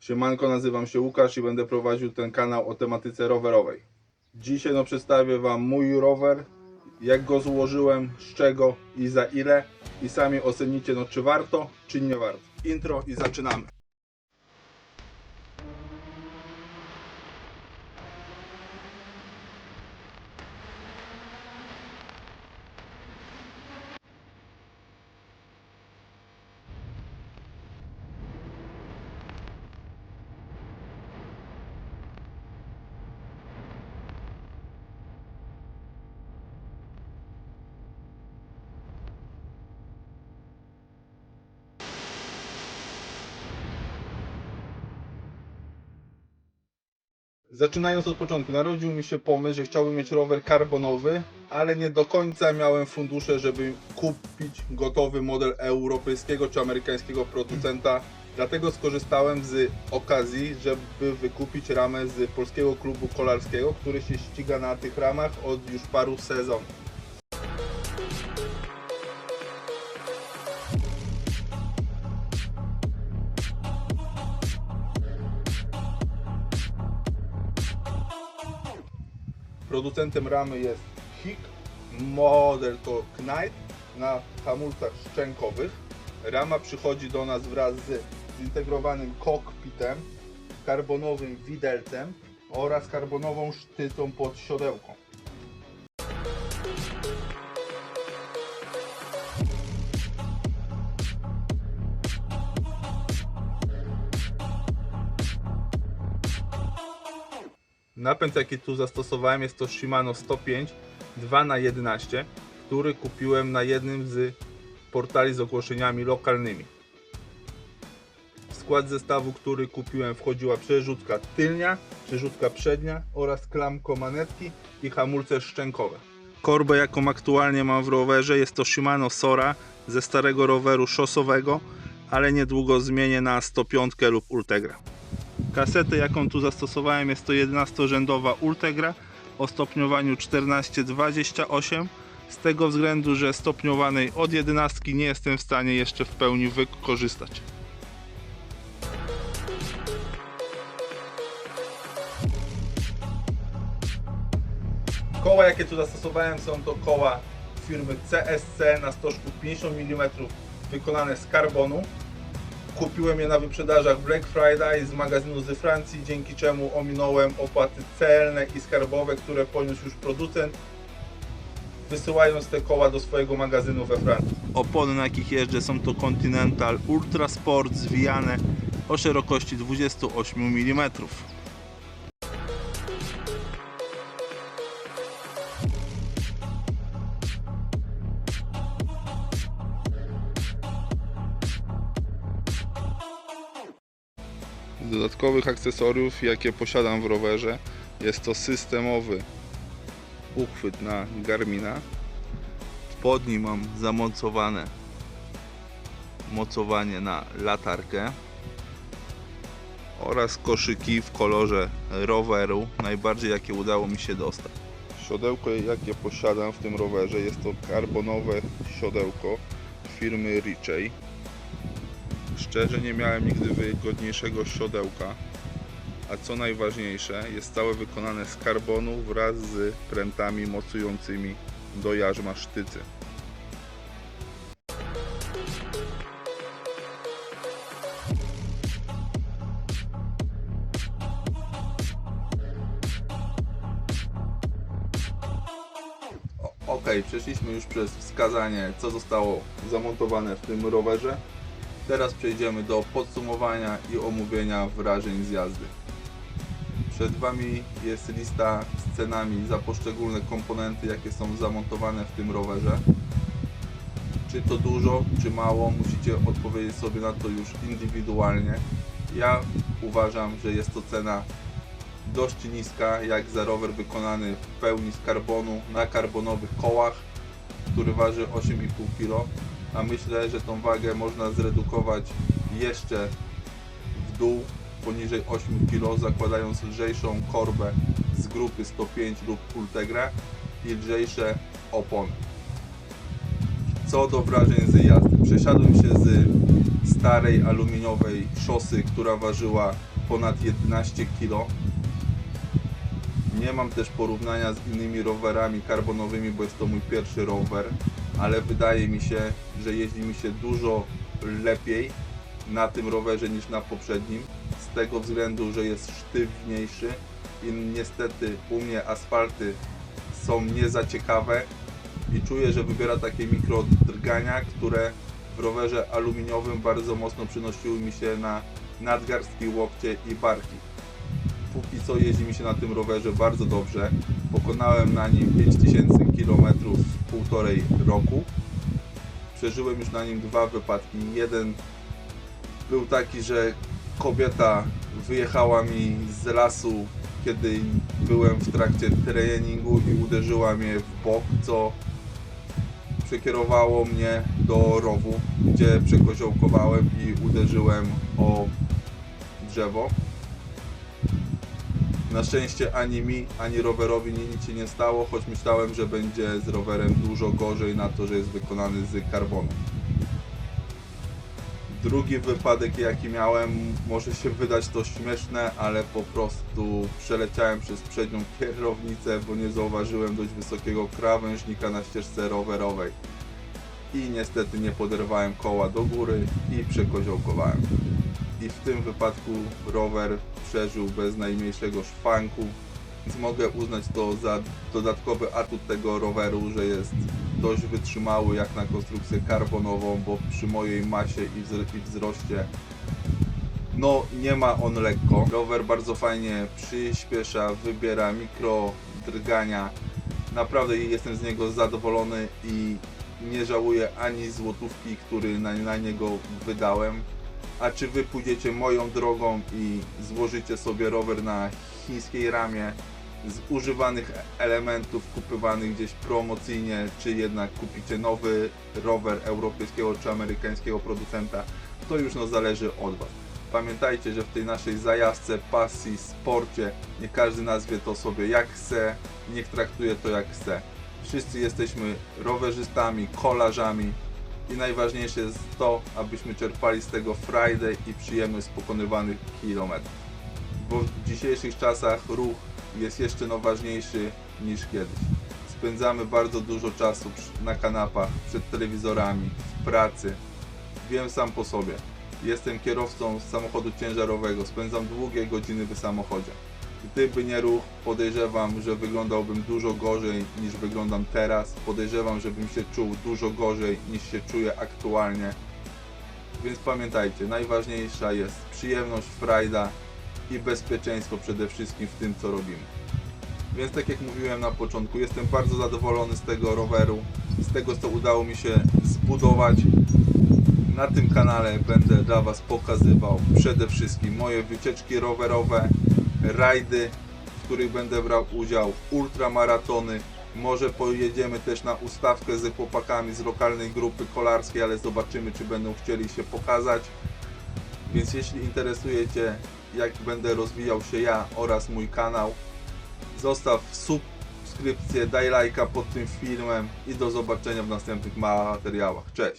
Siemanko, nazywam się Łukasz i będę prowadził ten kanał o tematyce rowerowej. Dzisiaj przedstawię Wam mój rower, jak go złożyłem, z czego i za ile i sami ocenicie, czy warto, czy nie warto. Intro i zaczynamy. Zaczynając od początku, narodził mi się pomysł, że chciałbym mieć rower karbonowy, ale nie do końca miałem fundusze, żeby kupić gotowy model europejskiego czy amerykańskiego producenta. Dlatego skorzystałem z okazji, żeby wykupić ramę z polskiego klubu kolarskiego, który się ściga na tych ramach od już paru sezonów. Producentem ramy jest HIK, model to Knight na hamulcach szczękowych. Rama przychodzi do nas wraz z zintegrowanym kokpitem, karbonowym widelcem oraz karbonową sztycą pod siodełką. Napęd, jaki tu zastosowałem, jest to Shimano 105 2×11, który kupiłem na jednym z portali z ogłoszeniami lokalnymi. W skład zestawu, który kupiłem, wchodziła przerzutka tylnia, przerzutka przednia oraz klamko manetki i hamulce szczękowe. Korbę, jaką aktualnie mam w rowerze, jest to Shimano Sora ze starego roweru szosowego, ale niedługo zmienię na 105 lub Ultegra. Kasetę, jaką tu zastosowałem, jest to 11-rzędowa Ultegra o stopniowaniu 14-28, z tego względu, że stopniowanej od 11 nie jestem w stanie jeszcze w pełni wykorzystać. Koła, jakie tu zastosowałem, są to koła firmy CSC na stożku 50 mm wykonane z karbonu. Kupiłem je na wyprzedażach Black Friday z magazynu ze Francji, dzięki czemu ominąłem opłaty celne i skarbowe, które poniósł już producent, wysyłając te koła do swojego magazynu we Francji. Opony, na jakich jeżdżę, są to Continental Ultra Sport zwijane o szerokości 28 mm. Z dodatkowych akcesoriów, jakie posiadam w rowerze, jest to systemowy uchwyt na Garmina. Pod nim mam zamocowane mocowanie na latarkę oraz koszyki w kolorze roweru, najbardziej jakie udało mi się dostać. Siodełko, jakie posiadam w tym rowerze, jest to karbonowe siodełko firmy Ritchey. Szczerze nie miałem nigdy wygodniejszego siodełka, a co najważniejsze, jest całe wykonane z karbonu wraz z prętami mocującymi do jarzma sztycy. Ok, przeszliśmy już przez wskazanie, co zostało zamontowane w tym rowerze. Teraz przejdziemy do podsumowania i omówienia wrażeń z jazdy. Przed Wami jest lista z cenami za poszczególne komponenty, jakie są zamontowane w tym rowerze. Czy to dużo, czy mało, musicie odpowiedzieć sobie na to już indywidualnie. Ja uważam, że jest to cena dość niska, jak za rower wykonany w pełni z karbonu, na karbonowych kołach, który waży 8,5 kg. A myślę, że tą wagę można zredukować jeszcze w dół, poniżej 8 kg, zakładając lżejszą korbę z grupy 105 lub Ultegra i lżejsze opony. Co do wrażeń z jazdy, przesiadłem się z starej aluminiowej szosy, która ważyła ponad 11 kg. Nie mam też porównania z innymi rowerami karbonowymi, bo jest to mój pierwszy rower, ale wydaje mi się, że jeździ mi się dużo lepiej na tym rowerze niż na poprzednim, z tego względu, że jest sztywniejszy i niestety u mnie asfalty są nie za ciekawe i czuję, że wybiera takie mikrodrgania, które w rowerze aluminiowym bardzo mocno przynosiły mi się na nadgarstki, łokcie i barki. Póki co jeździ mi się na tym rowerze bardzo dobrze. Pokonałem na nim 5000 km w 1,5 roku. Przeżyłem już na nim 2 wypadki. Jeden był taki, że kobieta wyjechała mi z lasu, kiedy byłem w trakcie treningu i uderzyła mnie w bok, co przekierowało mnie do rowu, gdzie przekoziołkowałem i uderzyłem o drzewo. Na szczęście ani mi, ani rowerowi nic się nie stało, choć myślałem, że będzie z rowerem dużo gorzej na to, że jest wykonany z karbonu. Drugi wypadek, jaki miałem, może się wydać to śmieszne, ale po prostu przeleciałem przez przednią kierownicę, bo nie zauważyłem dość wysokiego krawężnika na ścieżce rowerowej. I niestety nie poderwałem koła do góry i przekoziołkowałem. I w tym wypadku rower przeżył bez najmniejszego szwanku, więc mogę uznać to za dodatkowy atut tego roweru, że jest dość wytrzymały jak na konstrukcję karbonową, bo przy mojej masie i wzroście no nie ma on lekko. Rower bardzo fajnie przyspiesza, wybiera mikrodrgania. Naprawdę jestem z niego zadowolony i nie żałuję ani złotówki, który na niego wydałem. A czy wy pójdziecie moją drogą i złożycie sobie rower na chińskiej ramie z używanych elementów kupywanych gdzieś promocyjnie, czy jednak kupicie nowy rower europejskiego czy amerykańskiego producenta, to już no zależy od was. Pamiętajcie, że w tej naszej zajazdce, pasji, sporcie nie każdy nazwie to sobie jak chce, niech traktuje to jak chce. Wszyscy jesteśmy rowerzystami, kolarzami. I najważniejsze jest to, abyśmy czerpali z tego frajdę i przyjemność z pokonywanych kilometrów. Bo w dzisiejszych czasach ruch jest jeszcze ważniejszy niż kiedyś. Spędzamy bardzo dużo czasu na kanapach, przed telewizorami, w pracy. Wiem sam po sobie. Jestem kierowcą samochodu ciężarowego, spędzam długie godziny w samochodzie. Gdyby nie ruch, podejrzewam, że wyglądałbym dużo gorzej niż wyglądam teraz. Podejrzewam, żebym się czuł dużo gorzej niż się czuję aktualnie. Więc pamiętajcie, najważniejsza jest przyjemność, frajda i bezpieczeństwo przede wszystkim w tym, co robimy. Więc tak jak mówiłem na początku, jestem bardzo zadowolony z tego roweru, z tego, co udało mi się zbudować. Na tym kanale będę dla was pokazywał przede wszystkim moje wycieczki rowerowe, rajdy, w których będę brał udział, ultramaratony. Może pojedziemy też na ustawkę z chłopakami z lokalnej grupy kolarskiej, ale zobaczymy, czy będą chcieli się pokazać. Więc jeśli interesujecie, jak będę rozwijał się ja oraz mój kanał, zostaw subskrypcję, daj lajka pod tym filmem i do zobaczenia w następnych materiałach. Cześć!